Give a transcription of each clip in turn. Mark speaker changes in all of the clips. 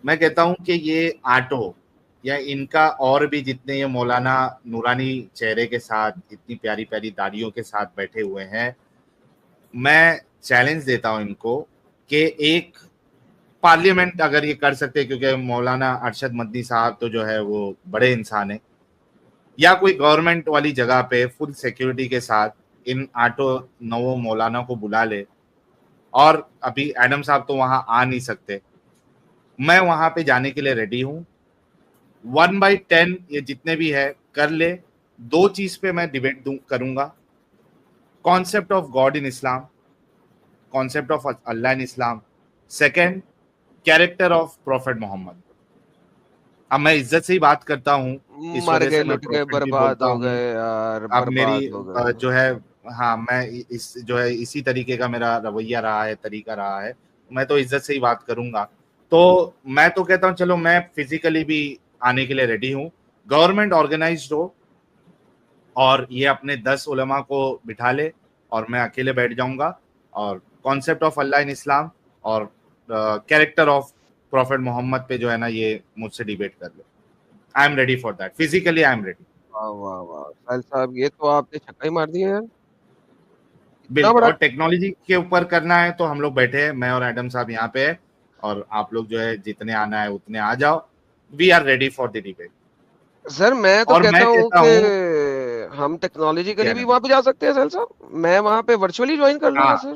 Speaker 1: میں کہتا ہوں کہ یہ آٹو یا ان کا اور بھی جتنے یہ مولانا نورانی چہرے کے ساتھ اتنی پیاری پیاری داڑھیوں کے ساتھ بیٹھے ہوئے ہیں، میں چیلنج دیتا ہوں ان کو کہ ایک پارلیمنٹ اگر یہ کر سکتے، کیونکہ مولانا ارشد مدنی صاحب تو جو ہے وہ بڑے انسان ہیں، یا کوئی گورنمنٹ والی جگہ پہ فل سیکیورٹی کے ساتھ ان آٹو نو مولانا کو بلا لے. اور ابھی ایڈم صاحب تو وہاں آ نہیں سکتے، میں وہاں پہ جانے کے لیے ریڈی ہوں. 1/10 یہ جتنے بھی ہے کر لے. 2 چیز پہ میں ڈیبیٹ کروں گا: concept of God in Islam, concept of Allah in Islam. Second, character of prophet Muhammad. اب میں عزت سے ہی بات کرتا ہوں، اس
Speaker 2: مر
Speaker 1: وجہ
Speaker 2: گئے
Speaker 1: سے میں
Speaker 2: لٹ گئے
Speaker 1: پروفیٹ بھی
Speaker 2: برباد
Speaker 1: بولتا
Speaker 2: ہو
Speaker 1: ہوں.
Speaker 2: گئے یار،
Speaker 1: اب میری
Speaker 2: برباد ہو گئے.
Speaker 1: جو ہے ہاں میں اس جو ہے اسی طریقے کا میرا رویہ رہا ہے، طریقہ رہا ہے، میں تو عزت سے ہی بات کروں گا. تو میں تو کہتا ہوں چلو میں فزیکلی بھی آنے کے لیے ریڈی ہوں. گورنمنٹ آرگنائزڈ ہو اور یہ اپنے 10 علماء کو بٹھا لے اور میں اکیلے بیٹھ جاؤں گا، اور کانسیپٹ آف اللہ ان اسلام اور کیریکٹر آف پروفیٹ محمد پہ جو ہے نا یہ مجھ سے ڈیبیٹ کر لے. I am ready for that, physically I am ready.
Speaker 2: واہ واہ واہ ساحل صاحب، یہ تو آپ نے چھکا ہی مار دیا یار. اتنا
Speaker 1: بالکل.
Speaker 2: بڑا
Speaker 1: اور ٹیکنالوجی کے اوپر کرنا ہے تو ہم لوگ بیٹھے ہیں، میں اور ایڈم صاحب یہاں پہ ہے، اور آپ لوگ جو ہے جتنے آنا ہے اتنے آ جاؤ. We are ready for the debate.
Speaker 2: Sir, میں تو
Speaker 1: اور میں
Speaker 2: کہتا ہوں
Speaker 1: کہتا
Speaker 2: کہ
Speaker 1: ہوں
Speaker 2: ہم ٹیکنالوجیکلی بھی
Speaker 1: کہ
Speaker 2: وہاں پہ جا سکتے ہیں ساحل صاحب. میں وہاں پہ ورچولی جوائن کر لوں
Speaker 1: ہاں
Speaker 2: گا سر،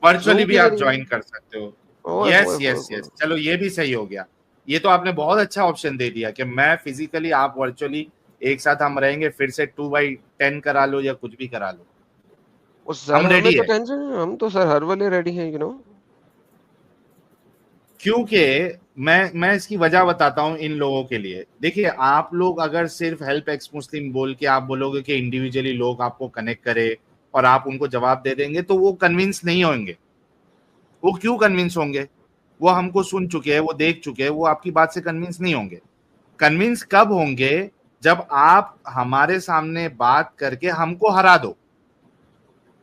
Speaker 1: ورچولی
Speaker 2: زوم
Speaker 1: بھی
Speaker 2: کے
Speaker 1: آپ
Speaker 2: ذریعے.
Speaker 1: جوائن کر سکتے ہو.
Speaker 2: اوئے ہوئے
Speaker 1: یس
Speaker 2: ہوئے
Speaker 1: یس
Speaker 2: ہوئے.
Speaker 1: یس، چلو یہ بھی صحیح ہو گیا. یہ تو آپ نے بہت اچھا آپشن دے دیا کہ میں فزیکلی، آپ ورچولی، ایک ساتھ ہم رہیں گے. پھر سے 2/10 کرا لو یا کچھ بھی کرا لو،
Speaker 2: سر
Speaker 1: ہم
Speaker 2: ہمیں
Speaker 1: ریڈی
Speaker 2: تو
Speaker 1: ہے.
Speaker 2: ٹینشن، ہم تو سر ہر والے ریڈی ہیں
Speaker 1: کیونکہ میں اس کی وجہ بتاتا ہوں ان لوگوں کے لیے. دیکھیے آپ لوگ اگر صرف ہیلپ ایکس مسلم بول کے آپ بولو گے کہ انڈیویجلی لوگ آپ کو کنیکٹ کرے اور آپ ان کو جواب دے دیں گے تو وہ کنونس نہیں ہوں گے. وہ کیوں کنونس ہوں گے؟ وہ ہم کو سن چکے ہیں، وہ دیکھ چکے ہیں، وہ آپ کی بات سے کنونس نہیں ہوں گے. کنونس کب ہوں گے؟ جب آپ ہمارے سامنے بات کر کے ہم کو ہرا دو،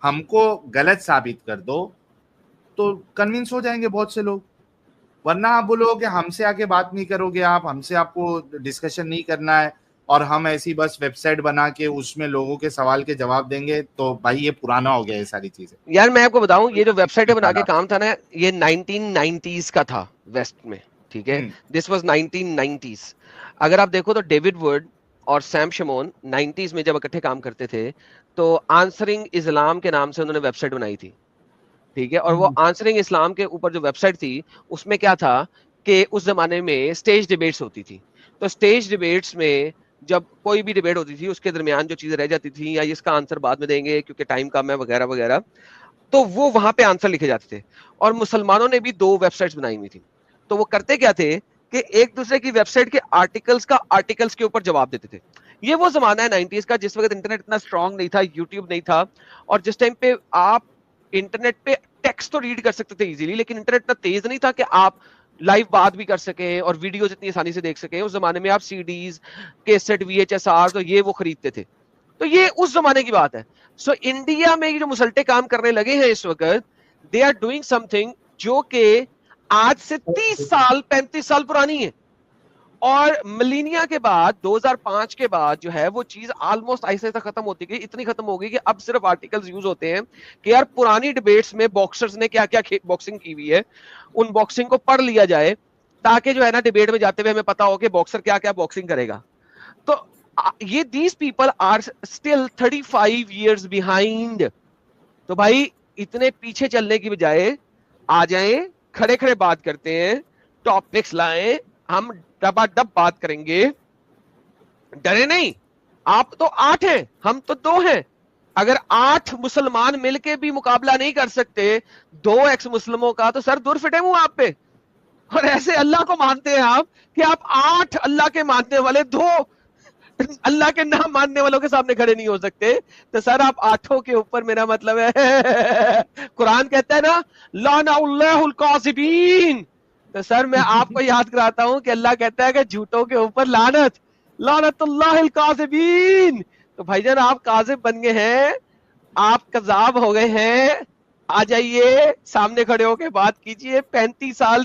Speaker 1: ہم کو غلط ثابت کر دو، تو کنونس ہو جائیں گے بہت سے لوگ. ورنہ آپ بولو کہ ہم سے آ کے بات نہیں کرو گے، آپ ہم سے، آپ کو ڈسکشن نہیں کرنا ہے اور ہم ایسی بس ویب سائٹ بنا کے اس میں لوگوں کے سوال کے جواب دیں گے، تو بھائی یہ پرانا ہو گیا یہ ساری چیزیں.
Speaker 2: یار. میں آپ کو بتاؤں، یہ جو ویب
Speaker 1: اس میں
Speaker 2: سائٹیں بنا کے
Speaker 1: فائدہ.
Speaker 2: کام تھا نا، یہ 1990s کا تھا ویسٹ میں، ٹھیک ہے.
Speaker 1: ہوں
Speaker 2: دس واز 1990s. اگر آپ دیکھو تو ڈیوڈ ورڈ اور سیم شمون 90s میں جب اکٹھے کام کرتے تھے تو آنسرنگ اسلام کے نام سے انہوں نے ویب سائٹ بنائی تھی، ٹھیک ہے. اور وہ آنسرنگ اسلام کے اوپر جو ویب سائٹ تھی اس میں کیا تھا کہ اس زمانے میں اسٹیج ڈیبیٹس ہوتی تھی. تو اسٹیج ڈیبیٹس میں جب کوئی بھی ڈیبیٹ ہوتی تھی اس کے درمیان جو چیزیں رہ جاتی تھیں، یا اس کا آنسر بعد میں دیں گے کیونکہ ٹائم کم ہے وغیرہ وغیرہ، تو وہ وہاں پہ آنسر لکھے جاتے تھے. اور مسلمانوں نے بھی 2 ویب سائٹس بنائی ہوئی تھی. تو وہ کرتے کیا تھے کہ ایک دوسرے کی ویب سائٹ کے آرٹیکلز کا آرٹیکلز کے اوپر جواب دیتے تھے. یہ وہ زمانہ ہے 90s کا جس وقت انٹرنیٹ اتنا اسٹرانگ نہیں تھا، یوٹیوب نہیں تھا، اور جس ٹائم پہ آپ انٹرنیٹ پہ ٹیکسٹ تو ریڈ کر سکتے تھے ایزیلی، لیکن انٹرنیٹ اتنا تیز نہیں تھا کہ آپ لائیو بات بھی کر سکیں اور ویڈیوز اتنی آسانی سے دیکھ سکیں. اس زمانے میں آپ CDs, cassette, V H S R, تو یہ وہ خریدتے تھے. تو یہ اس زمانے کی بات ہے. سو انڈیا میں یہ جو مسلٹے کام کرنے لگے ہیں اس وقت، they are doing something جو کہ آج سے 30 سال 35 سال پرانی ہے. اور ملینیا کے بعد 2005 کے بعد جو ہے وہ چیز آلموسٹ ایسے ایسا ختم ہوتی گئی، اتنی ختم ہو گئی کہ اب صرف آرٹیکلز یوز ہوتے ہیں کہ یار پرانی ڈیبیٹس میں باکسرز نے کیا کیا باکسنگ کی ہوئی ہے، ان باکسنگ کو پڑھ لیا جائے تاکہ جو ہے نا ڈیبیٹ میں جاتے ہوئے ہمیں پتا ہو کہ باکسر کیا کیا باکسنگ کرے گا. تو یہ these people are still 35 years behind. تو بھائی اتنے پیچھے چلنے کی بجائے آ جائیں، کھڑے کھڑے بات کرتے ہیں، ٹاپکس لائیں، ہم ڈبا ڈب بات کریں گے. ڈرے نہیں. آپ تو 8 ہیں، ہم تو 2 ہیں. اگر 8 مسلمان مل کے بھی مقابلہ نہیں کر سکتے 2 ایکس مسلموں کا، تو سر دور فٹے منہ آپ پہ. اور ایسے اللہ کو مانتے ہیں آپ کہ آپ 8 اللہ کے ماننے والے 2 اللہ کے نام ماننے والوں کے سامنے کھڑے نہیں ہو سکتے. تو سر آپ 8 کے اوپر، میرا مطلب ہے قرآن کہتا ہے نا لعن اللہ القاذبین. تو سر میں آپ کو یاد کراتا ہوں کہ اللہ کہتا ہے کہ جھوٹوں کے اوپر لعنت، لعنت اللہ القاذبین. تو بھائی جان آپ کاذب بن گئے ہیں، آپ کذاب ہو گئے ہیں. آ جائیے سامنے کھڑے ہو کے بات کیجئے. 35 سال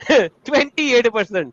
Speaker 2: 28%।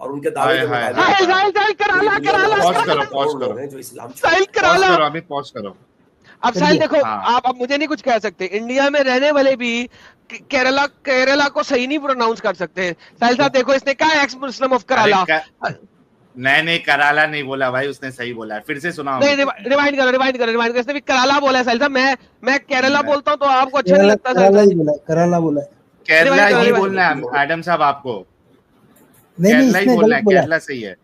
Speaker 3: اور ان کے دعوے کے مطابق جو اسلام
Speaker 2: اب ساحل دیکھو آپ اب مجھے نہیں کچھ کہہ سکتے, انڈیا میں رہنے والے بھی کیرلا کو صحیح نہیں پروناؤنس کر سکتے. ساحل صاحب دیکھو اس نے کہا ایکس مسلم آف کرالا,
Speaker 1: نہیں کرالا نہیں بولا بھائی, اس نے صحیح بولا ہے, پھر سے سنا.
Speaker 2: ریوائنڈ کرو, اس نے بھی کرالا بولا ہے. ساحل صاحب میں کیرلا بولتا ہوں تو آپ کو اچھا نہیں لگتا.
Speaker 4: کرالا بولا ہے,
Speaker 1: کیرلا ہی بولنا ہے ایڈم صاحب آپ کو, کیرلا ہی بولنا ہے, کیرلا صحیح ہے.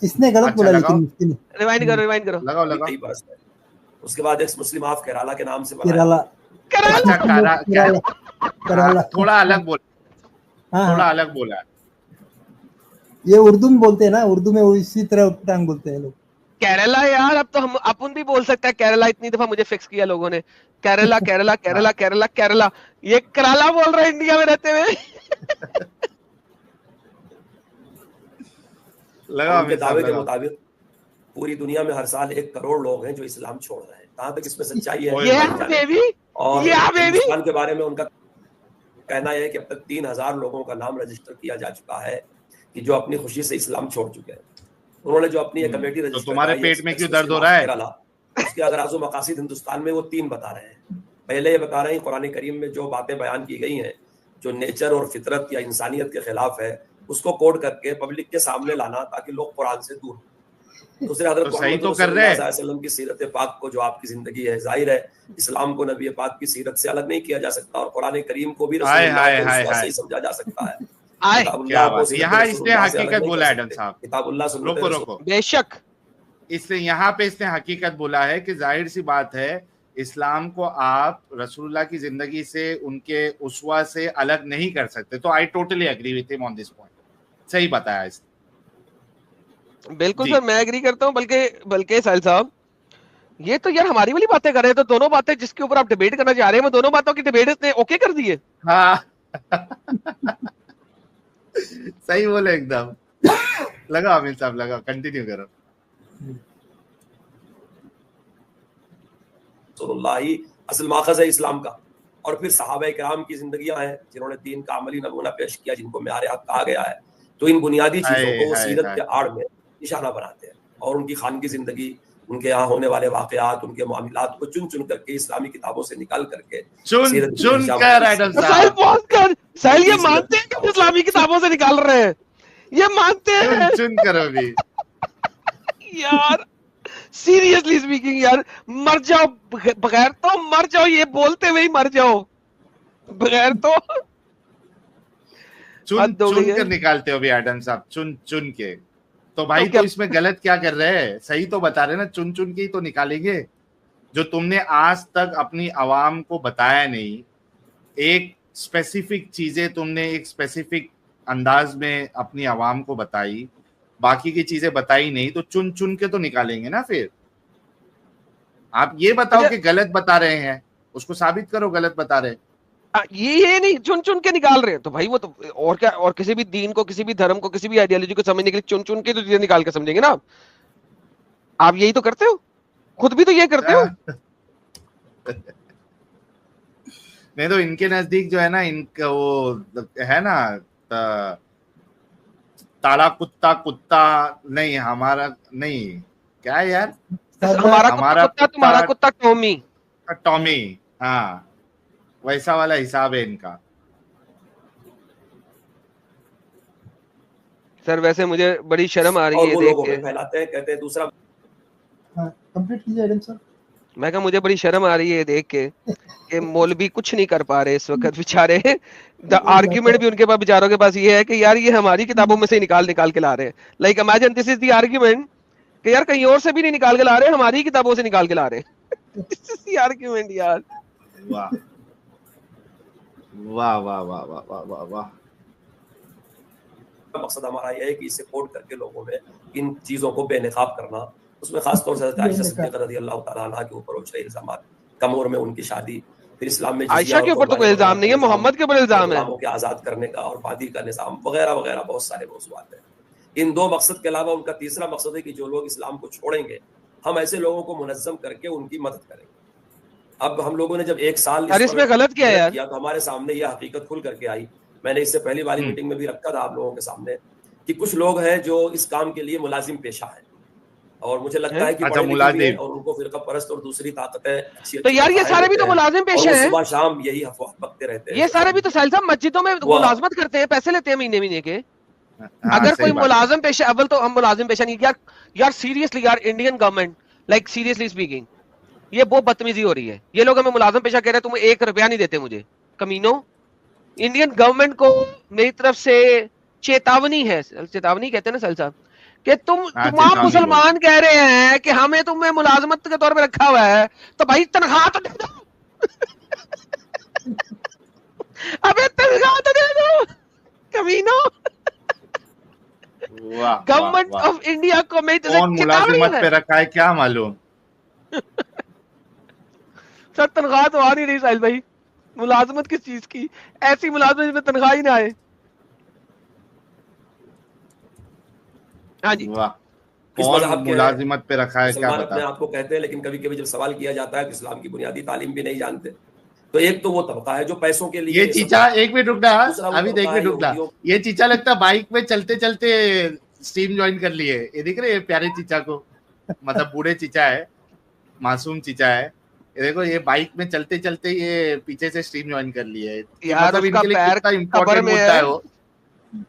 Speaker 4: اس نے غلط بولا لیکن مفتی نے.
Speaker 2: ریوائنڈ کرو.
Speaker 3: لگاؤ. اس کے بعد ایکس مسلم آف کرالا کے نام سے
Speaker 4: کرالا
Speaker 1: تھوڑا الگ بولا ہے.
Speaker 4: یہ اردو میں بولتے ہیں نا, اردو میں وہ اسی طرح ٹانگ بولتے ہیں لوگ.
Speaker 2: کیرلا یار اب تو ہم اپن بھی بول سکتے ہیں کیرلا, اتنی دفعہ مجھے فکس کیا لوگوں نے, کیرلا کیرلا کیرلا کیرلا کیرلا, یہ کرالا بول رہا ہے انڈیا میں رہتے ہوئے.
Speaker 3: ان کے دعوے کے مطابق پوری دنیا میں ہر سال 1 کروڑ لوگ ہیں جو اسلام چھوڑ رہے ہیں. کہاں تک اس میں سچائی ہے, اور ہندوستان کے بارے میں ان کا کہنا ہے کہ اب تک 3000 لوگوں کا نام رجسٹر کیا جا چکا ہے کہ جو اپنی خوشی سے اسلام چھوڑ چکے ہیں. انہوں نے جو اپنی ایک کمیٹی رجسٹر,
Speaker 1: تمہارے پیٹ میں کیوں درد ہو رہا ہے,
Speaker 3: اس کے اغراض و مقاصد ہندوستان میں وہ 3 بتا رہے ہیں. پہلے یہ بتا رہے ہیں قرآن کریم میں جو باتیں بیان کی گئی ہیں جو نیچر اور فطرت یا انسانیت کے خلاف ہے, اس کو کوڈ کر کے پبلک کے سامنے لانا تاکہ لوگ قرآن سے دور ہوں. دوسرے حضرت محمد رسول اللہ صلی اللہ علیہ وسلم کی سیرت پاک کو, جو آپ کی زندگی ہے, ظاہر ہے اسلام کو نبی پاک کی سیرت سے الگ نہیں کیا جا سکتا, اور قرآن کریم کو بھی رسول اللہ سے ہی سمجھا جا سکتا ہے.
Speaker 1: یہاں اس نے حقیقت بولا ایڈم صاحب,
Speaker 3: کتاب اللہ سنت
Speaker 1: روکو,
Speaker 2: بے شک
Speaker 1: اس نے یہاں پہ اس نے حقیقت بولا ہے کہ ظاہر سی بات ہے اسلام کو آپ رسول اللہ کی زندگی سے, ان کے اسوہ سے الگ نہیں کر سکتے. تو I totally agree with him on this point. صحیح بتایا اس نے.
Speaker 2: بالکل سر, میں ایگری کرتا ہوں. بلکہ ساحل صاحب یہ تو یار ہماری والی باتیں کر رہے ہیں, تو دونوں باتیں جس کے اوپر آپ ڈیبیٹ کرنا چاہ رہے ہیں, وہ دونوں باتوں کی ڈیبیٹ اس نے اوکے کر دی ہے.
Speaker 1: ہاں صحیح بولے ایک دم. لگا عامر صاحب, لگا, کنٹینیو کرو.
Speaker 3: رسول اللہ ہی اصل ماخذ ہے اسلام کا, اور پھر صحابہ کرام کی زندگیاں ہیں جنہوں نے دین کا عملی نمونہ پیش کیا, جن کو معیار حق کہا گیا ہے. تو ان بنیادی چیزوں کو وہ سیرت کے آڑ میں نشانہ بناتے ہیں, اور ان کی خانگی زندگی, ان کے یہاں ہونے والے واقعات, ان کے معاملات کو چن چن کر کے اسلامی کتابوں سے نکال کر کے
Speaker 2: ساحل یہ مانتے ہیں کہ اسلامی کتابوں سے نکال رہے ہیں, یہ مانتے ہیں.
Speaker 1: چن کرو بھی
Speaker 2: یار سیریسلی اسپیکنگ یار, مر جاؤ بغیر تو مر جاؤ, یہ بولتے ہوئے ہی مر جاؤ بغیر تو.
Speaker 1: چن کر نکالتے ہو بھی ایڈم صاحب, چن کے. تو بھائی تو اس میں غلط کیا کر رہے ہیں, صحیح تو بتا رہے نا, چن کے ہی تو نکالیں گے. جو تم نے آج تک اپنی عوام کو بتایا نہیں, ایک اسپیسیفک چیزیں تم نے ایک اسپیسیفک انداز میں اپنی عوام کو بتائی, باقی کی چیزیں بتائی نہیں, تو چن کے تو نکالیں گے نا. پھر آپ یہ بتاؤ کہ غلط بتا رہے ہیں, اس کو ثابت کرو غلط بتا رہے.
Speaker 2: یہ نہیں چن کے نکال رہے ہیں, تو بھائی وہ تو اور کیا, اور کسی بھی دین کو, کسی بھی دھرم کو, کسی بھی آئیڈیالوجی کو سمجھنے کے لیے چن کے تو چیزیں نکال کے سمجھیں گے نا. آپ یہی تو کرتے ہو, خود بھی تو یہ کرتے ہو.
Speaker 1: نہیں تو ان کے نزدیک جو ہے نا, ان کا وہ ہے نا تالا کتا نہیں, ہمارا نہیں, کیا یار,
Speaker 2: ہمارا کتا تمہارا کتا
Speaker 1: ٹامی. ہاں ویسا والا حساب ہے ان کا.
Speaker 2: سر ویسے مجھے بڑی شرم آ رہی ہے دیکھ کے.
Speaker 3: پھیلاتے ہیں, کہتے ہیں دوسرا.
Speaker 4: کمپلیٹ کیجئے ایڈم صاحب.
Speaker 2: میں کہا مجھے بڑی شرم آ رہی ہے دیکھ کے کہ مولوی کچھ نہیں کر پا رہے اس وقت بیچارے. آرگیومنٹ بھی ان کے پاس بیچاروں کے پاس یہ ہے کہ یار یہ ہماری کتابوں میں سے نکال کے لا رہے ہیں. Like imagine this is the argument کہ یار کہیں اور سے بھی نہیں نکال کے لا رہے, ہماری کتابوں سے نکال کے لا رہے. دس از دی آرگیومنٹ یار.
Speaker 1: واہ واہ واہ واہ واہ واہ واہ.
Speaker 3: مقصد ہمارا یہ ہے کہ اسے کوڈ کر کے لوگوں میں ان چیزوں کو بے نقاب کرنا, اس میں خاص طور سے حضرت عائشہ صدیقہ رضی اللہ تعالیٰ عنہ کے اوپر اچھے الزامات, کم عمر میں ان کی شادی, پھر اسلام میں
Speaker 2: عائشہ کے اوپر تو کوئی الزام نہیں ہے, محمد کے اوپر الزام ہے,
Speaker 3: غلاموں کے آزاد کرنے کا اور بادی کا نظام وغیرہ وغیرہ, بہت سارے موضوعات ہیں. ان 2 مقصد کے علاوہ ان کا تیسرا مقصد ہے کہ جو لوگ اسلام کو چھوڑیں گے, ہم ایسے لوگوں کو منظم کر کے ان کی مدد کریں گے. اب ہم لوگوں نے جب 1 سال
Speaker 2: اس میں غلط کیا ہے
Speaker 3: تو ہمارے سامنے یہ حقیقت کھل کر کے آئی. میں نے اس سے پہلی والی میٹنگ میں بھی رکھا تھا آپ لوگوں کے سامنے کہ کچھ لوگ ہیں جو اس کام کے لیے ملازم پیشہ ہیں اور مجھے لگتا ہے کہ
Speaker 1: اچھا،
Speaker 3: پڑھے لکھے بھی
Speaker 1: ملازم.
Speaker 3: ہیں اور ان کو فرقہ پرست اور دوسری طاقتیں اچھی
Speaker 2: تو یار یہ سارے بھی تو ملازم پیشے ہیں,
Speaker 3: صبح شام یہی افواہ بکتے رہتے ہیں.
Speaker 2: یہ سارے بھی تو ساحل صاحب مسجدوں میں ملازمت کرتے ہیں, پیسے لیتے ہیں مہینے مہینے کے. اگر کوئی ملازم پیشہ, اول تو ہم ملازم پیشہ نہیں, یار سیریسلی یار Indian government like seriously speaking یہ بہت بدتمیزی ہو رہی ہے. یہ لوگ ہمیں ملازم پیشہ کہہ رہے ہیں, تم 1 روپیہ نہیں دیتے مجھے کمینوں. انڈین گورنمنٹ کو میری طرف سے چیتاونی ہے, چیتاونی کہتے ہیں نا ساحل صاحب, کہ تمام مسلمان کہہ رہے ہیں کہ ہمیں تمہیں ملازمت کے طور پہ رکھا ہوا ہے تو بھائی تنخواہ تو دے دو. ابے تنخواہ تو دے دو کمینوں. گورنمنٹ آف انڈیا کو میں
Speaker 1: ملازمت پہ رکھا ہے کیا معلوم.
Speaker 2: سر تنخواہ تو آ نہیں رہی ساحل بھائی, ملازمت کس چیز کی, ایسی ملازمت جس میں تنخواہ ہی نہ آئے. ہاں جی,
Speaker 1: ملازمت پہ رکھا ہے کیا
Speaker 3: اپنے آپ کو کہتے ہیں, لیکن کبھی کبھی جب سوال کیا جاتا ہے کہ اسلام کی بنیادی تعلیم بھی نہیں جانتے. تو ایک تو وہ طبقہ ہے جو پیسوں کے لیے,
Speaker 1: یہ چیچا ایک منٹ رکنا, ابھی ایک منٹ رکنا, یہ چیچا لگتا ہے بائک میں چلتے چلتے اسٹریم جوائن کر لیے. یہ دیکھ رہے پیارے چیچا کو, مطلب بوڑھے چیچا ہے, معصوم چیچا ہے. یہ دیکھو یہ بائک میں چلتے چلتے یہ پیچھے سے اسٹریم جوائن کر لیے ہے.
Speaker 2: مطلب ان کے لیے کتنا امپورٹنٹ مدعا ہے وہ.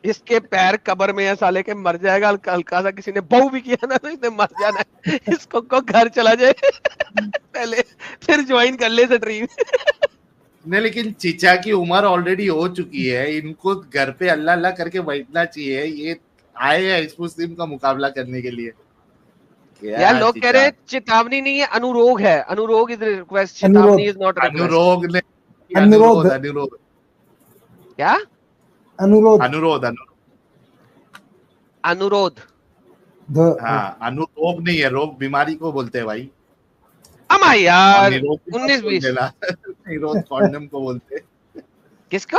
Speaker 2: اس کے پیر قبر میں ہے سالے کے, مر جائے گا ہلکا سا کسی نے بہو بھی کیا نا تو اس نے مر جانا ہے. اس کو گھر چلا جائے پہلے, پھر جوائن کر لے اسٹریم.
Speaker 1: نہیں لیکن چیچا کی عمر آلریڈی ہو چکی ہے, ان کو گھر پہ اللہ اللہ کر کے بیٹھنا چاہیے. یہ آئے ہیں اس مسلم کا مقابلہ کرنے کے لیے.
Speaker 2: یار لوگ کہہ رہے چیتاونی نہیں ہے, انوروگ ہے. انوروگ از ریکویسٹ, چیتاونی از ناٹ ریکویسٹ.
Speaker 1: انوروگ نے
Speaker 4: انورودھ
Speaker 2: کیا
Speaker 4: انورودھ
Speaker 2: انورودھ
Speaker 1: ہاں, انوروگ نہیں ہے, روگ بیماری کو بولتے ہیں بھائی.
Speaker 2: اما یار 19-20
Speaker 1: کانڈم کو بولتے.
Speaker 2: کس کو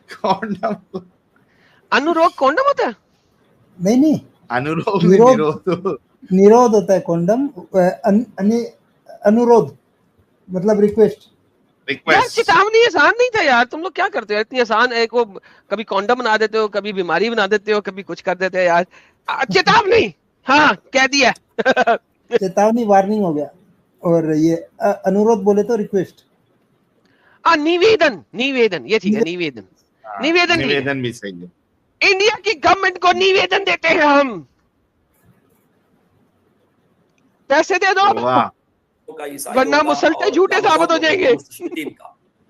Speaker 1: کانڈم کو
Speaker 2: انوروگ کانڈم ہوتا ہے؟
Speaker 4: نہیں
Speaker 1: انوروگ
Speaker 4: نیرودھ ہوتا ہے کانڈم. انورودھ مطلب ریکویسٹ.
Speaker 2: یار چیتاونی آسان نہیں تھا یار, تم لوگ کیا کرتے ہو اتنی آسان ہے. کو کبھی کانڈم بنا دیتے ہو, کبھی بیماری بنا دیتے ہو, کبھی کچھ کر دیتے ہو یار. چیتاونی ہاں کہہ دیا,
Speaker 4: چیتاونی وارننگ ہو گیا. اور یہ انورودھ بولے تو ریکویسٹ.
Speaker 2: نیویدن یہ ٹھیک ہے, نیویدن
Speaker 1: بھی صحیح ہے.
Speaker 2: انڈیا کی گورنمنٹ کو نیویدن دیتے ہیں ہم, پیسے دے دو ورنہ مسلطے جھوٹے ثابت ہو جائیں گے.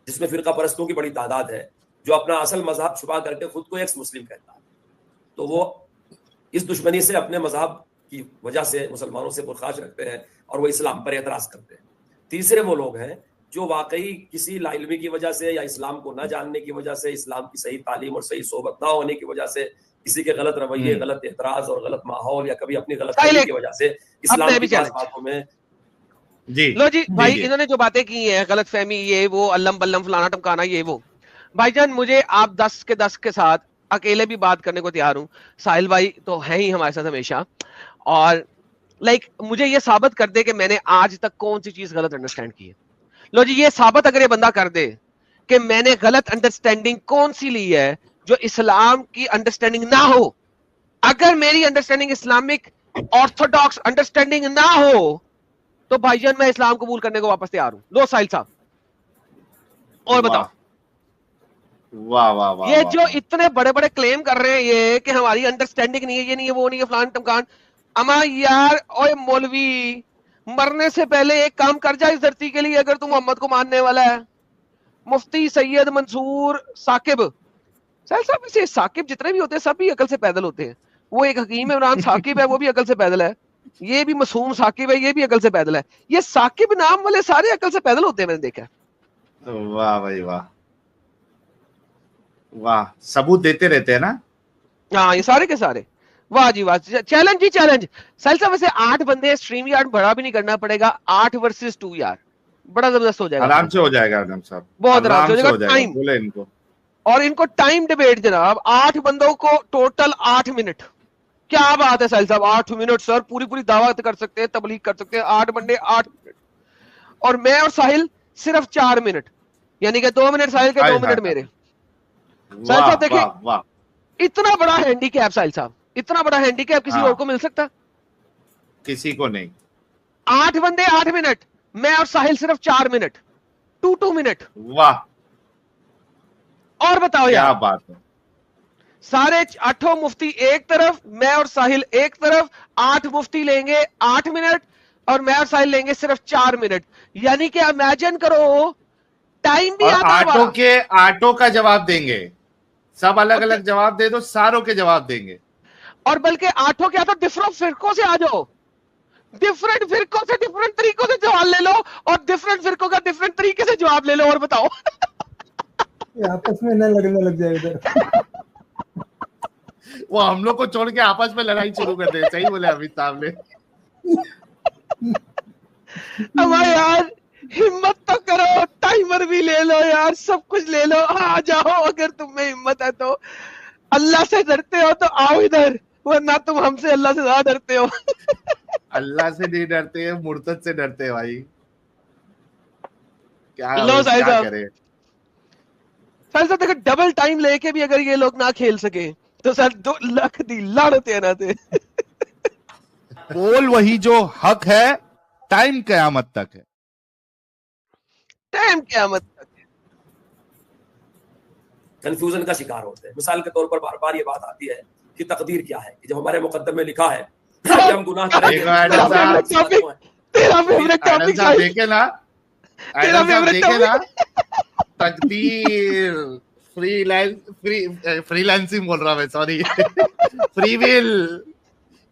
Speaker 3: جس میں فرقہ پرستوں کی بڑی تعداد ہے جو اپنا اصل مذہب چھپا کر کے خود کو ایکس مسلم کہتا ہے. تو وہ اس دشمنی سے اپنے مذہب کی وجہ سے مسلمانوں سے پرخاش رکھتے ہیں اور وہ اسلام پر اعتراض کرتے ہیں. تیسرے وہ لوگ ہیں جو واقعی کسی لا علمی کی وجہ سے یا اسلام کو نہ جاننے کی وجہ سے, اسلام کی صحیح تعلیم اور صحیح صحبت نہ ہونے کی وجہ سے, کسی کے غلط رویے, غلط اعتراض اور غلط ماحول یا کبھی اپنی غلط فہمی کی وجہ سے اسلام کی باتوں میں
Speaker 2: لو جی بھائی انہوں نے جو باتیں کی ہیں, غلط فہمی, یہ وہ علم بلم فلانا ٹمکانا, یہ وہ. بھائی جان مجھے آپ 10 کے ساتھ اکیلے بھی بات کرنے کو تیار ہوں. ساحل بھائی تو ہے ہی ہمارے ساتھ ہمیشہ, اور لائک مجھے یہ ثابت کر دے کہ میں نے آج تک کون سی چیز غلط انڈرسٹینڈ کی ہے. لو جی یہ ثابت اگر یہ بندہ کر دے کہ میں نے غلط انڈرسٹینڈنگ کون سی لی ہے جو اسلام کی انڈرسٹینڈنگ نہ ہو. اگر میری انڈرسٹینڈنگ اسلامک آرتھوڈاکس انڈرسٹینڈنگ نہ ہو تو بھائی جان میں اسلام قبول کرنے کو واپس تیار ہوں. لو ساحل صاحب اور بتاؤ.
Speaker 1: واہ
Speaker 2: یہ جو اتنے بڑے بڑے کلیم کر رہے ہیں یہ کہ ہماری انڈرسٹینڈنگ نہیں ہے, یہ نہیں ہے, وہ نہیں ہے, فلان ٹمکان. اما یار اوے مولوی, مرنے سے پہلے ایک کام کر جا اس دھرتی کے لیے اگر تو محمد کو ماننے والا ہے. مفتی سید منصور ثاقب, ساحل صاحب اسے ثاقب جتنے بھی ہوتے ہیں سب بھی عقل سے پیدل ہوتے ہیں. وہ ایک حکیم عمران ثاقب ہے, وہ بھی عقل سے پیدل ہے. یہ بھی معصوم ثاقب ہے, یہ بھی عقل سے پیدل ہے. یہ ثاقب نام والے سارے عقل سے پیدل ہوتے ہیں, میں نے دیکھا.
Speaker 1: واہ بھائی واہ, ثبوت دیتے رہتے ہیں نا.
Speaker 2: ہاں یہ سارے کے سارے. واہ جی واہ, چیلنج جی چیلنج. ساحل صاحب ویسے 8 بندے اسٹریم یارڈ بڑا بھی نہیں کرنا پڑے گا, 8 ورسز 2 یار, بڑا زبردست ہو جائے گا.
Speaker 1: آرام سے ہو جائے گا آدم صاحب,
Speaker 2: بہت آرام سے ہو جائے گا.
Speaker 1: بولے ان کو,
Speaker 2: اور ان کو ٹائم ڈیبیٹ جناب, 8 بندوں کو ٹوٹل 8 منٹ. کیا بات ہے ساحل صاحب, 8 منٹ سر, پوری دعوت کر سکتے ہیں, تبلیغ کر سکتے ہیں. 8 بندے 8 منٹ, اور میں اور ساحل صرف 4 منٹ, یعنی کہ 2 منٹ ساحل کے 2 منٹ میرے. ساحل صاحب دیکھیں اتنا بڑا ہینڈیکیپ ساحل صاحب, اتنا بڑا ہینڈیکیپ کسی اور کو مل سکتا؟
Speaker 1: کسی کو نہیں.
Speaker 2: 8 بندے 8 منٹ, میں اور ساحل صرف 4 منٹ, 2 منٹ.
Speaker 1: واہ
Speaker 2: اور بتاؤ
Speaker 1: کیا
Speaker 2: یار,
Speaker 1: بات ہے.
Speaker 2: سارے 8 مفتی ایک طرف, میں اور ساحل ایک طرف, 8 مفتی لیں گے 8 منٹ, اور میں اور ساحل لیں گے صرف 4 منٹ. یعنی کہ امیجن کرو, ٹائم بھی
Speaker 1: اور
Speaker 2: آتا ہمارا.
Speaker 1: آٹوں کا جواب دیں گے, سب الگ الگ جواب دے دو, ساروں کے جواب دیں گے.
Speaker 2: اور بلکہ 8 کیا تھا, ڈفرنٹ فرقوں سے آ جاؤ, ڈفرنٹ فرقوں سے ڈفرنٹ طریقوں سے جواب لے لو, اور ڈفرنٹ فرقوں کا ڈفرنٹ طریقے سے جواب لے لو, اور بتاؤ
Speaker 4: آپس میں نہ لگنے لگ جائے ادھر.
Speaker 1: وہ ہم لوگ کو چھوڑ کے آپس میں لڑائی شروع کر دے. صحیح بولے امت صاحب نے.
Speaker 2: ہمارے یار ہمت تو کرو, ٹائمر بھی لے لو یار, سب کچھ لے لو, آ جاؤ. اگر تم میں ہمت ہے تو, اللہ سے ڈرتے ہو تو آؤ ادھر, ورنہ تم ہم سے اللہ سے زیادہ ڈرتے ہو.
Speaker 1: اللہ سے نہیں ڈرتے, مرتد سے ڈرتے بھائی. کیا کرے
Speaker 2: سر صاحب دیکھو, ڈبل ٹائم لے کے بھی اگر یہ لوگ نہ کھیل سکے تو سر 2 لاکھ دی لڑتے نہ تھے.
Speaker 1: بول وہی جو حق ہے, ٹائم قیامت تک ہے.
Speaker 2: ٹائم قیامت تک
Speaker 3: کنفیوژن کا شکار ہوتے ہیں. مثال کے طور پر بار بار یہ بات آتی ہے کہ تقدیر کیا ہے, کہ جب ہمارے مقدم میں لکھا ہے کہ ہم گناہ کریں گے.
Speaker 2: تیرا فیورٹ ٹاپک
Speaker 1: دیکھے نا, تقدیر, فری لانسنگ بول رہا میں, سوری, فری ول,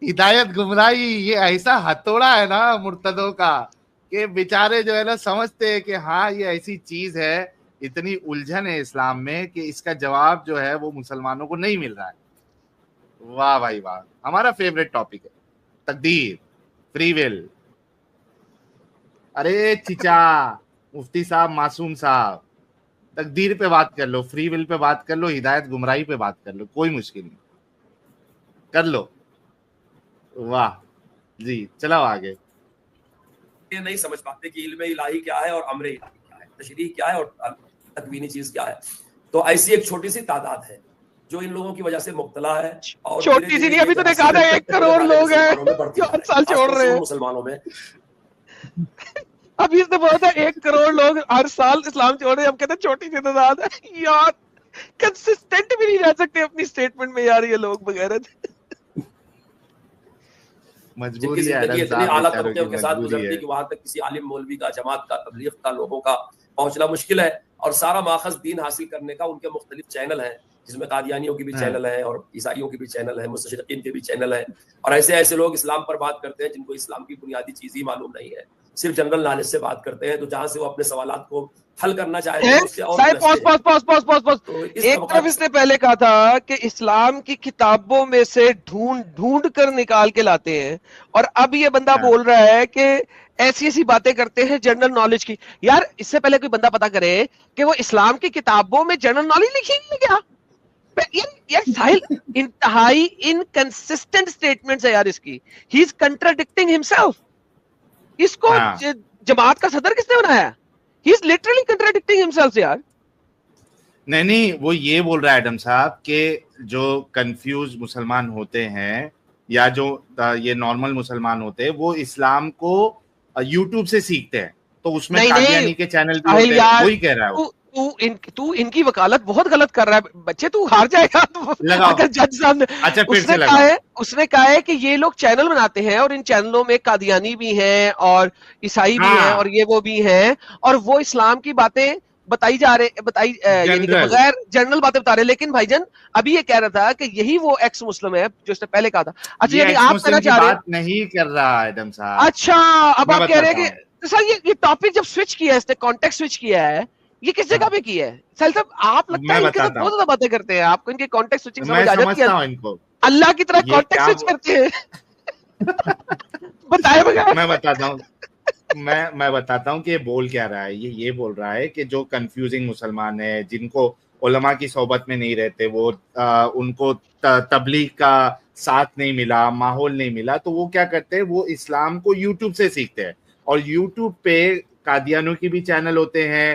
Speaker 1: ہدایت, گمراہی, یہ ایسا ہتھوڑا ہے نا مرتدوں کا کہ بیچارے جو ہے نا سمجھتے ہیں کہ ہاں یہ ایسی چیز ہے, اتنی الجھن ہے اسلام میں کہ اس کا جواب جو ہے وہ مسلمانوں کو نہیں مل رہا ہے. واہ بھائی واہ, ہمارا فیوریٹ ٹاپک ہے تقدیر, فری ول. ارے چچا مفتی صاحب, معصوم صاحب, تقدیر پہ بات کر لو, فری ول پہ بات کر لو, ہدایت گمراہی پہ بات کر لو, کوئی مشکل نہیں, کر لو. واہ جی, چلاؤ آگے.
Speaker 3: یہ نہیں سمجھ پاتے کہ علم الہی کیا ہے اور امر الہی کیا ہے, تشریح کیا ہے اور تکوینی چیز کیا ہے. تو ایسی ایک چھوٹی سی تعداد ہے جو ان لوگوں کی وجہ سے مبتلا ہے, اور
Speaker 2: چھوٹی سی نہیں, ابھی تو نے کہا تھا 1 کروڑ لوگ ہیں جو ہر سال چھوڑ رہے ہیں
Speaker 3: مسلمانوں میں.
Speaker 2: ابھی اس نے بولا تھا 1 کروڑ لوگ ہر سال اسلام چھوڑ رہے ہیں, ہم کہتے ہیں چھوٹی سی تعداد ہے. یار کنسسٹنٹ بھی نہیں رہ سکتے اپنی اسٹیٹمنٹ میں یار, یہ لوگ بغیرت.
Speaker 3: جن کی زندگی اتنے اعلیٰ طبقوں کے ساتھ گزرتی کہ وہاں تک کسی عالم مولوی کا, جماعت کا, تبلیغ کا, لوگوں کا پہنچنا مشکل ہے. اور سارا ماخذ دین حاصل کرنے کا ان کے مختلف چینل ہیں, جس میں قادیانیوں کی بھی چینل ہے, اور عیسائیوں کی بھی چینل ہے, مستشرقین کے بھی چینل ہے. اور ایسے لوگ اسلام پر بات کرتے ہیں جن کو اسلام کی بنیادی چیز ہی معلوم نہیں ہے, صرف جنرل نالج سے بات کرتے ہیں. تو جہاں سے وہ اپنے سوالات کو حل کرنا چاہتے ہیں اس سے اور
Speaker 2: ایک طرف اس نے پہلے کہا تھا کہ اسلام کی کتابوں میں سے ڈھونڈ کر نکال کے لاتے ہیں, اور اب یہ بندہ بول رہا ہے کہ ایسی باتیں کرتے ہیں جنرل نالج کی. یار اس سے پہلے کوئی بندہ پتا کرے کہ وہ اسلام کی کتابوں میں جنرل نالج لکھی نہیں کیا. یار ساحل انتہائی انکنسسٹنٹ سٹیٹمنٹس ہے یار اس کی. ہی از کنٹراڈکٹنگ ہمسیلف. اس کو جماعت کا صدر کس نے بنایا؟ ہی از لٹرلی کنٹراڈکٹنگ ہمسیلف یار.
Speaker 1: نہیں, وہ یہ بول رہا ہے ایڈم صاحب کہ جو کنفیوز مسلمان ہوتے ہیں یا جو یہ نارمل مسلمان ہوتے ہیں وہ اسلام کو یوٹیوب سے سیکھتے ہیں, تو اس میں قادیانی کے چینل بھی ہوتے ہیں. وہی کہہ رہا ہے
Speaker 2: تو ان کی وکالت بہت غلط کر رہا ہے بچے, تو ہار جائے گا اگر جج صاحب نے. اس نے کہا ہے کہ یہ لوگ چینل بناتے ہیں اور ان چینلوں میں قادیانی بھی ہیں اور عیسائی بھی ہیں اور یہ وہ بھی ہیں, اور وہ اسلام کی باتیں بتائی یعنی کہ بغیر جنرل باتیں بتا رہے. لیکن بھائی جان ابھی یہ کہہ رہا تھا کہ یہی وہ ایکس مسلم ہے جو اس نے پہلے کہا تھا. اچھا یعنی آپ کہنا چاہ رہے ہیں,
Speaker 1: نہیں کر رہا ایڈم صاحب.
Speaker 2: اچھا اب آپ کہہ رہے ہیں کہ سر یہ ٹاپک جب سوئچ کیا ہے, اس نے کانٹیکٹ سوئچ کیا ہے, یہ کس جگہ پہ کیا ہے ساحل صاحب؟ آپ لگتا ہے ان کے ساتھ بہت زیادہ باتیں کرتے ہیں, آپ کو ان کے کانٹیکٹ سوئچنگ سمجھ آ جاتی ہے, اللہ کی طرح کانٹیکٹ سوئچ کرتے ہیں. بتائے بغیر
Speaker 1: میں بتاتا ہوں, میں بتاتا ہوں کہ یہ بول کیا رہا ہے. یہ بول رہا ہے کہ جو کنفیوزنگ مسلمان ہیں, جن کو علماء کی صحبت میں نہیں رہتے, وہ ان کو تبلیغ کا ساتھ نہیں ملا, ماحول نہیں ملا, تو وہ کیا کرتے ہیں, وہ اسلام کو یوٹیوب سے سیکھتے ہیں. اور یوٹیوب پہ قادیانوں کی بھی چینل ہوتے ہیں,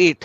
Speaker 2: 8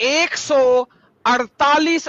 Speaker 2: 148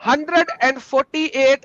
Speaker 2: 148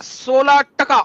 Speaker 2: 16%।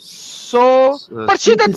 Speaker 2: 100%,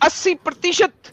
Speaker 2: 80%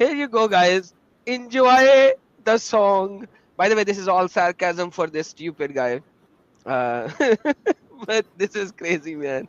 Speaker 2: Here you go guys, enjoy the song. By the way, this is all sarcasm for this stupid guy. But this is crazy man.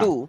Speaker 2: 2,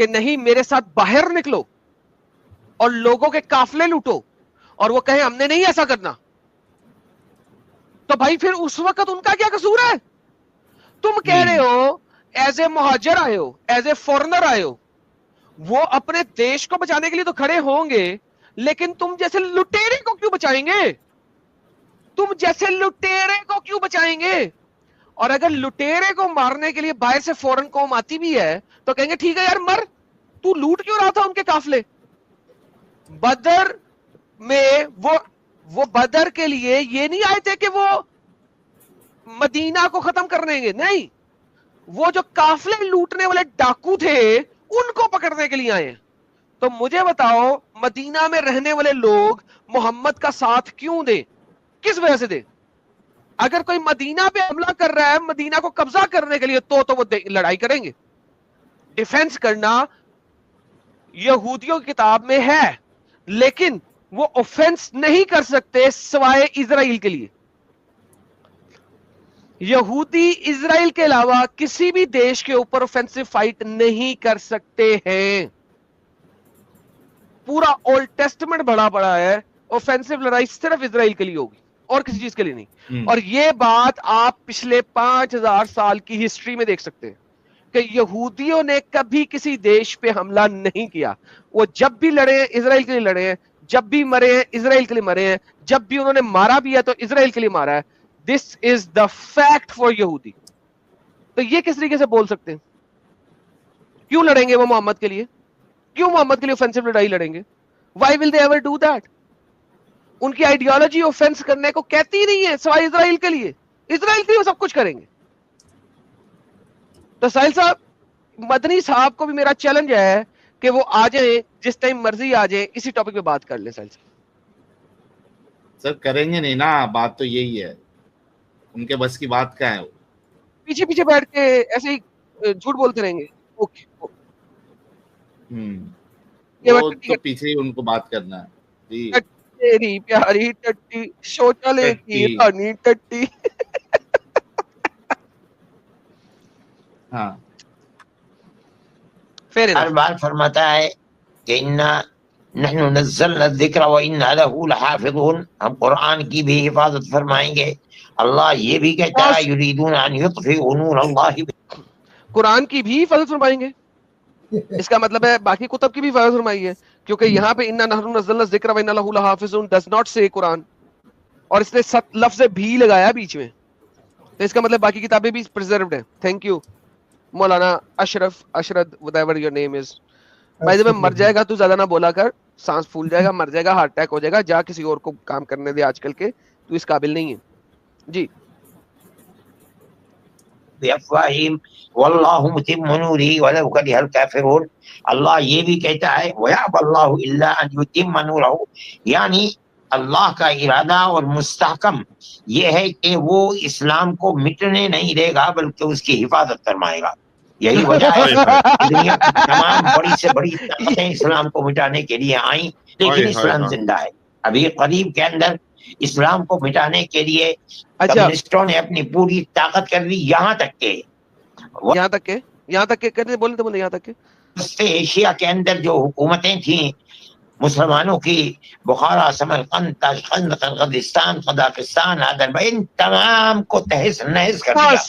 Speaker 2: کہ نہیں میرے ساتھ باہر نکلو اور لوگوں کے قافلے لوٹو, اور وہ کہیں ہم نے نہیں ایسا کرنا, تو بھائی پھر اس وقت ان کا کیا قصور ہے؟ تم کہہ رہے ہو ایز اے مہاجر آئے ہو, ایز اے فورنر آئے ہو, وہ اپنے دیش کو بچانے کے لیے تو کھڑے ہوں گے, لیکن تم جیسے لٹیرے کو کیوں بچائیں گے؟ تم جیسے لٹیرے کو کیوں بچائیں گے؟ اور اگر لٹیرے کو مارنے کے لیے باہر سے فورن قوم آتی بھی ہے تو کہیں گے ٹھیک ہے یار مر, تو لوٹ کیوں رہا تھا ان کے قافلے؟ بدر میں وہ بدر کے لیے یہ نہیں آئے تھے کہ وہ مدینہ کو ختم کرنے گے, نہیں, وہ جو قافلے لوٹنے والے ڈاکو تھے ان کو پکڑنے کے لیے آئے ہیں. تو مجھے بتاؤ مدینہ میں رہنے والے لوگ محمد کا ساتھ کیوں دیں, کس وجہ سے دیں؟ اگر کوئی مدینہ پہ حملہ کر رہا ہے مدینہ کو قبضہ کرنے کے لیے تو وہ لڑائی کریں گے. ڈیفینس کرنا یہودیوں کی کتاب میں ہے, لیکن وہ اوفینس نہیں کر سکتے سوائے اسرائیل کے لیے. یہودی اسرائیل کے علاوہ کسی بھی دیش کے اوپر اوفینسو فائٹ نہیں کر سکتے ہیں. پورا اولڈ ٹیسٹمنٹ بڑا بڑا ہے, اوفینسو لڑائی صرف اسرائیل کے لیے ہوگی اور کسی چیز کے لیے نہیں. اور یہ بات آپ پچھلے 5000 سال کی ہسٹری میں دیکھ سکتے ہیں کہ یہودیوں نے کبھی کسی دیش پہ حملہ نہیں کیا. وہ جب بھی لڑے ہیں اسرائیل کے لیے لڑے ہیں, جب بھی مرے ہیں اسرائیل کے لیے مرے ہیں, جب بھی انہوں نے مارا بھی ہے تو اسرائیل کے لیے مارا ہے. دس از دا فیکٹ فار یہودی. تو یہ کس طریقے سے بول سکتے ہیں؟ کیوں لڑیں گے وہ محمد کے لیے؟ کیوں محمد کے لیے اوفینسو لڑائی لڑیں گے؟ Why will they ever do that? ان کی آئیڈیالوجی اوفینس کرنے کو کہتی ہی نہیں ہے سوائے اسرائیل کے لیے. اسرائیل کے لیے وہ سب کچھ کریں گے. تو ساحل صاحب, مدنی صاحب کو بھی میرا چیلنج ہے کہ وہ آ جائیں, جس ٹائم مرضی آ جائیں, اسی ٹاپک پہ بات کر لیں. ساحل صاحب
Speaker 1: سر کریں گے نہیں نا, بات تو یہی ہے, ان کے بس کی بات کیا ہے؟
Speaker 2: پیچھے پیچھے بیٹھ کے ایسے ہی جھوٹ بولتے رہیں گے. اوکے,
Speaker 1: وہ تو پیچھے ہی ان کو بات کرنا ہے. جی
Speaker 2: تیری پیاری ٹٹی شوچالے کی رانی ٹٹی.
Speaker 1: ہاں,
Speaker 5: ہر بار فرماتا ہے کہ نحن نزلنا الذکر وإنا له لحافظون, ہم قرآن کی بھی حفاظت فرمائیں گے. اللہ یہ بھی کہتا ہے یریدون ان یطفئوا نور اللہ,
Speaker 2: قرآن کی بھی حفاظت فرمائیں گے. اس کا مطلب ہے باقی کتب کی بھی حفاظت فرمائی ہے, کیونکہ یہاں پہ انا نحن نزلنا الذکر وإنا له لحافظون does not say قرآن, اور اس نے لفظ بھی لگایا بیچ میں, تو اس کا مطلب باقی کتابیں بھی پریزروڈ ہیں. Thank you Maulana Ashraf, اشرد whatever your name is. بھائی جب مر جائے گا تو زیادہ نہ بولا کر, سانس پھول جائے گا, مر جائے گا, ہارٹ اٹیک ہو جائے گا, جا کسی اور کو کام کرنے دے. آج کل کے تو اس قابل نہیں ہے. جی
Speaker 5: بِأَفْوَاهِهِمْ وَاللَّهُ مُتِمُّ نُورِهِ وَلَوْ كَرِهَ الْكَافِرُونَ, اللہ یہ بھی کہتا ہے وَيَأْبَى اللَّهُ إِلَّا أَن يُتِمَّ نُورَهُ, یعنی اللہ کا ارادہ اور مستحکم یہ ہے کہ وہ اسلام کو مٹنے نہیں دے گا بلکہ اس کی حفاظت فرمائے گا. یہی وجہ ہے دنیا کی تمام بڑی سے بڑی طاقتیں اسلام کو مٹانے کے لیے آئیں, لیکن اسلام زندہ ہے. ابھی قریب کے اندر اسلام کو مٹانے کے لیے کمیونسٹوں نے اپنی پوری طاقت کر دی, یہاں تک کہ ایشیا کے اندر جو حکومتیں تھیں مسلمانوں کی, بخارا, سمرقند, تاشقند, قزاقستان, قزاقستان, آذربائیجان, تمام کو تہس نہس کر دیا.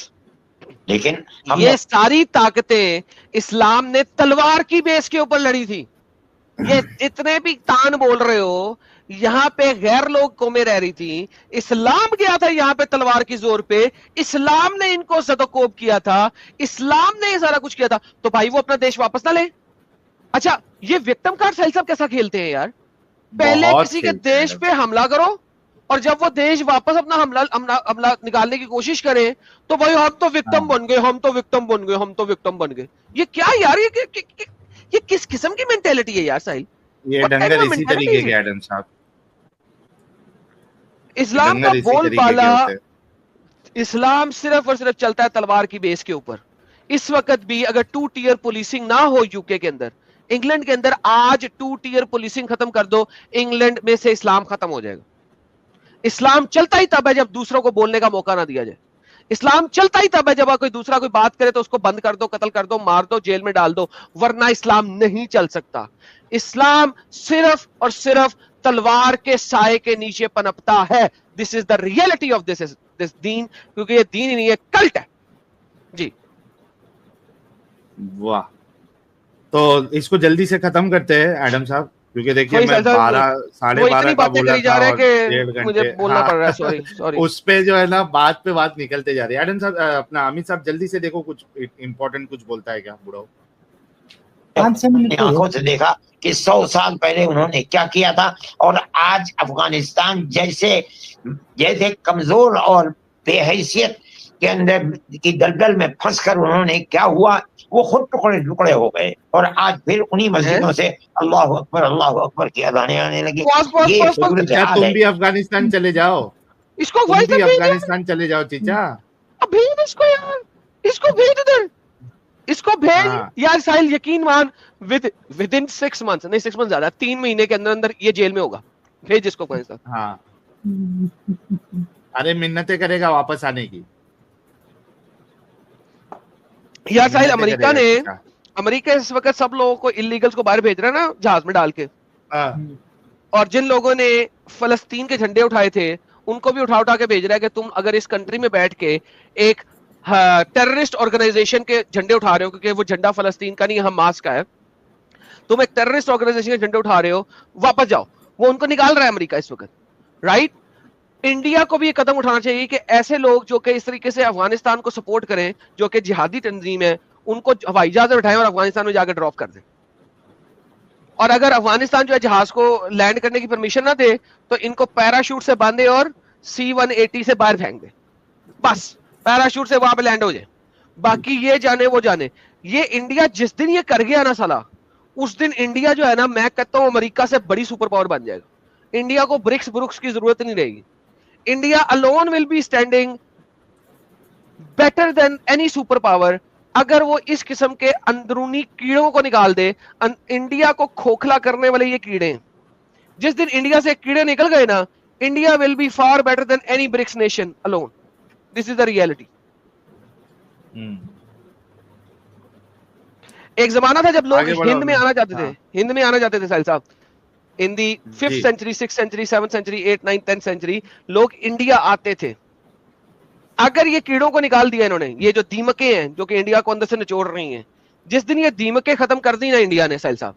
Speaker 5: لیکن
Speaker 2: یہ ساری طاقتیں اسلام نے تلوار کی بیس کے اوپر لڑی تھی. یہ جتنے بھی تان بول رہے ہو, یہاں پہ غیر لوگ قومیں رہ رہی تھی, اسلام گیا تھا یہاں پہ تلوار کی زور پہ, اسلام نے ان کو زد و کوب کیا تھا, اسلام نے یہ سارا کچھ کیا تھا. تو بھائی وہ اپنا دیش واپس نہ لے. اچھا یہ وکٹم کارڈ ساحل صاحب کیسا کھیلتے ہیں یار؟ پہلے کسی کے دیش پہ حملہ کرو, اور جب وہ دیش واپس اپنا حملہ نکالنے کی کوشش کرے تو بھائی ہم تو وکٹم بن گئے, ہم تو وکٹم بن گئے, ہم تو وکٹم بن گئے. یہ کیا یار, یہ کس قسم کی مینٹیلٹی ہے یار ساحل؟
Speaker 1: یہ ڈنگر اسی طریقے کے ایڈم صاحب.
Speaker 2: اسلام کا بول بالا, اسلام صرف اور صرف چلتا ہے تلوار کی بیس کے اوپر. اس وقت بھی اگر 2 ٹیئر پولیسنگ نہ ہو یو کے اندر, انگلینڈ کے اندر آج 2 ٹیئر پولیسنگ ختم کر دو, انگلینڈ میں سے اسلام ختم ہو جائے گا. اسلام چلتا ہی تب ہے جب دوسروں کو بولنے کا موقع نہ دیا جائے. اسلام چلتا ہی تب ہے جب کوئی دوسرا کوئی بات کرے تو اس کو بند کر دو, قتل کر دو, مار دو, جیل میں ڈال دو, ورنہ اسلام نہیں چل سکتا. اسلام صرف اور صرف تلوار کے سائے کے نیچے پنپتا ہے. دس از دا ریئلٹی آف دس دین, کیونکہ یہ دین ہی نہیں ہے, کلٹ ہے. جی
Speaker 1: واہ, تو اس کو جلدی سے ختم کرتے ہیں ایڈم صاحب, کیونکہ دیکھیے میں 12:30 کا بولا تھا اور 1.5
Speaker 2: مجھے بولنا پڑ رہا ہے, سوری.
Speaker 1: اس پہ جو ہے نا بات پہ بات نکلتے جا رہی ہے. ایڈم صاحب, اپنا حامد صاحب جلدی سے دیکھو, کچھ امپورٹنٹ کچھ بولتا ہے کیا بوڑھا؟
Speaker 5: آنکھوں سے دیکھا کہ 100 سال پہلے انہوں نے کیا کیا تھا, اور آج افغانستان جیسے کمزور اور بے حیثیت کے اندر کی دلدل میں پھنس کر انہوں نے کیا ہوا, وہ خود ٹکڑے ہو گئے, اور آج پھر انہی مسجدوں سے اللہ اکبر کی اذانیں آنے لگی.
Speaker 1: کیا تم بھی افغانستان چلے جاؤ, تم بھی افغانستان چلے جاؤ چیچا,
Speaker 2: اس کو بھیج یار ساحل, یقین مان ود ان 6 months, نہیں 6 months زیادہ, 3 مہینے کے اندر اندر یہ جیل میں ہوگا. بھیج اس کو افغانستان.
Speaker 1: ہاں ارے منتیں کرے گا واپس آنے کی.
Speaker 2: یار ساحل, امریکہ اس وقت سب لوگوں کو اللیگلز کو باہر بھیج رہا ہے نا جہاز میں ڈال کے, اور جن لوگوں نے فلسطین کے جھنڈے اٹھائے تھے ان کو بھی اٹھا کے بھیج رہا ہے کہ تم اگر اس کنٹری میں بیٹھ کے ایک ٹیررسٹ آرگنائزیشن کے جھنڈے اٹھا رہے ہو, کیونکہ وہ جھنڈا فلسطین کا نہیں, حماس کا ہے, تم ایک ٹیررسٹ آرگنائزیشن کے جھنڈے اٹھا رہے ہو, واپس جاؤ. وہ ان کو نکال رہا ہے امریکہ اس وقت, رائٹ. انڈیا کو بھی یہ قدم اٹھانا چاہیے کہ ایسے لوگ جو کہ اس طریقے سے افغانستان کو سپورٹ کریں, جو کہ جہادی تنظیم ہے, ان کو ہوائی جہاز اٹھائیں اور افغانستان میں جا کے ڈراپ کر دیں. اور اگر افغانستان جو ہے جہاز کو لینڈ کرنے کی پرمیشن نہ دے تو ان کو پیراشوٹ سے باندھے اور C-180 سے باہر پھینک دے, بس پیراشوٹ سے وہاں پہ لینڈ ہو جائے. باقی یہ جانے وہ جانے. یہ انڈیا جس دن یہ کر گیا نا سالا, اس دن انڈیا جو ہے نا, میں کہتا ہوں امریکہ سے بڑی سپر پاور بن جائے گا. انڈیا کو برکس کی ضرورت نہیں رہے گی. India alone will be standing better than any super power اگر وہ اس قسم کے اندرونی کیڑوں کو نکال دے. انڈیا کو کھوکھلا کرنے والے یہ کیڑے, جس دن انڈیا سے کیڑے نکل گئے نا, India will be far better than any BRICS nation alone. This is the reality. ایک زمانہ تھا جب لوگ ہند میں آنا چاہتے تھے ساحل صاحب, in the 5th century, 6th century, 7th century, 8th, 9th, 10th century لوگ انڈیا آتے تھے. اگر یہ کیڑوں کو نکال دیا انہوں نے, یہ جو دیمکیں ہیں جو کہ انڈیا کو اندر سے نچوڑ رہی ہیں, جس دن یہ دیمکیں ختم کر دی نا انڈیا نے ساحل صاحب,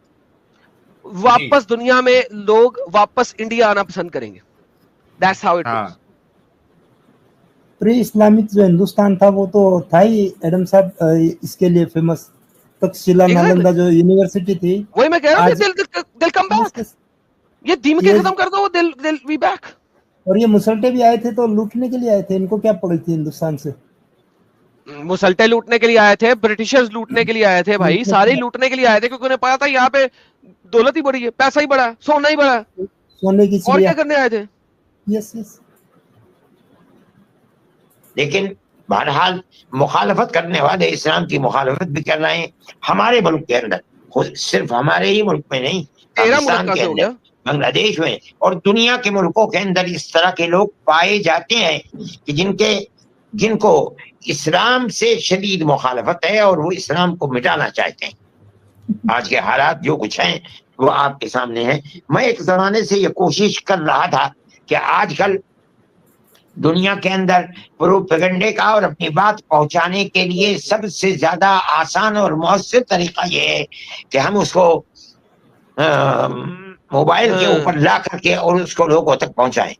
Speaker 2: واپس دنیا میں لوگ واپس انڈیا آنا پسند کریں گے. That's how it is.
Speaker 4: Pre Islamic جو ہندوستان تھا وہ تو تھا ہی ایڈم صاحب اس کے لیے فیمس. تکشیلا نالندہ جو یونیورسٹی تھی,
Speaker 2: وہی میں کہہ رہا ہوں, دل کم بیک. یہ دیمکیں ختم کر دو, دل بی بیک.
Speaker 4: اور یہ مسلٹے بھی آئے تھے تو لوٹنے کے لیے آئے تھے, ان کو کیا پڑی تھی ہندوستان سے؟
Speaker 2: مسلٹے لوٹنے کے لیے آئے تھے, برٹشرز لوٹنے کے لیے آئے تھے بھائی, سارے لوٹنے کے لیے آئے تھے, کیونکہ انہیں پتا تھا یہاں پہ دولت ہی بڑی ہے, پیسہ ہی بڑا ہے, سونا ہی بڑا ہے,
Speaker 4: سونے کی
Speaker 2: اور کیا کرنے آئے تھے.
Speaker 4: یس.
Speaker 5: لیکن بہرحال مخالفت کرنے والے اسلام کی مخالفت بھی کر رہے ہیں ہمارے ملک کے اندر, صرف ہمارے ہی ملک میں نہیں, پاکستان کے اندر, بنگلہ دیش میں, اور دنیا کے ملکوں کے اندر اس طرح کے لوگ پائے جاتے ہیں کہ جن کو اسلام سے شدید مخالفت ہے اور وہ اسلام کو مٹانا چاہتے ہیں. آج کے حالات جو کچھ ہیں وہ آپ کے سامنے ہیں. میں ایک زمانے سے یہ کوشش کر رہا تھا کہ آج کل دنیا کے اندر پروپیگنڈے کا اور اپنی بات پہنچانے کے لیے سب سے زیادہ آسان اور مؤثر طریقہ یہ ہے کہ ہم اس کو موبائل کے اوپر لا کر کے اور اس کو لوگوں تک پہنچائیں.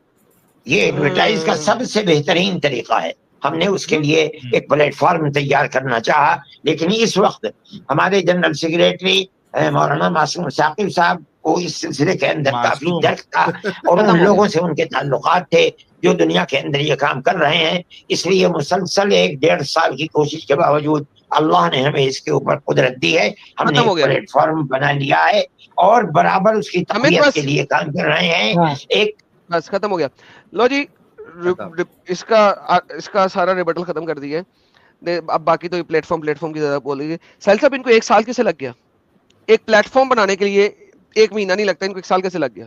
Speaker 5: یہ ایڈورٹائز کا سب سے بہترین طریقہ ہے. ہم نے اس کے لیے ایک پلیٹ فارم تیار کرنا چاہا, لیکن اس وقت ہمارے جنرل سیکریٹری مولانا معصوم ثاقب صاحب کو اس سلسلے کے اندر کافی درک تھا, اور ان لوگوں سے ان کے تعلقات تھے جو دنیا کے اندر یہ کام کر رہے ہیں. اس لیے مسلسل 1-1.5 سال کی کوشش کے باوجود اللہ نے ہمیں اس کے اوپر قدرت دی ہے. ہم نے ایک پلیٹ فارم بنا لیا ہے اور برابر اس کی تقویت کے لیے کام کر رہے ہیں. ایک
Speaker 2: بس ختم ہو گیا. لو جی, اس کا سارا ریبٹل ختم کر دیا. اب باقی تو پلیٹ فارم کی زیادہ بولیں گے. ساحل صاحب, ان کو 1 سال کیسے لگ گیا؟ ایک پلیٹ فارم بنانے کے لیے 1 مہینہ نہیں لگتا, ان کو 1 سال کیسے لگ گیا؟